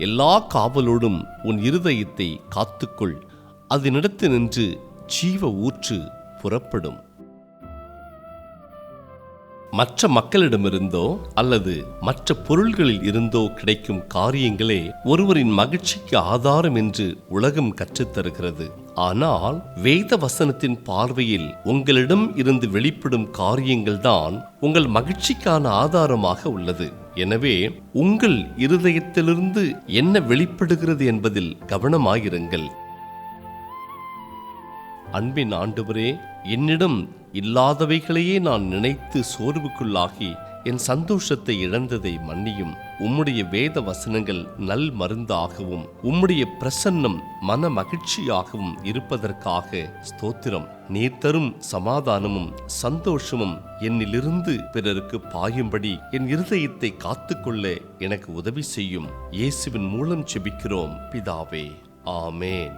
எல்லா காவலோடும் உன் இருதயத்தை காத்துக்கொள், அதனிடத்து நின்று ஜீவ ஊற்று புறப்படும். மற்ற மக்களிடமிருந்தோ அல்லது மற்ற பொருள்களில் இருந்தோ கிடைக்கும் காரியங்களே ஒருவரின் மகிழ்ச்சிக்கு ஆதாரம் என்று உலகம் கற்றுத்தருகிறது. ஆனால் வேத வசனத்தின் பார்வையில் உங்களிடம் இருந்து வெளிப்படும் காரியங்கள்தான் உங்கள் மகிழ்ச்சிக்கான ஆதாரமாக உள்ளது. எனவே உங்கள் இருதயத்திலிருந்து என்ன வெளிப்படுகிறது என்பதில் கவனமாயிருங்கள். அன்பின் ஆண்டவரே, என்னிடம் இல்லாதவைகளையே நான் நினைத்து சோர்வுக்குள்ளாகி என் சந்தோஷத்தை இழந்ததை மன்னியும். உம்முடைய வேத வசனங்கள் நல் மருந்தாகவும் உம்முடைய பிரசன்னம் மன மகிழ்ச்சியாகவும் இருப்பதற்காக ஸ்தோத்திரம். நீர் தரும் சமாதானமும் சந்தோஷமும் என்னிலிருந்து பிறருக்கு பாயும்படி என் இருதயத்தை காத்துக்கொள்ள எனக்கு உதவி செய்யும். இயேசுவின் மூலம் ஜெபிக்கிறோம் பிதாவே, ஆமேன்.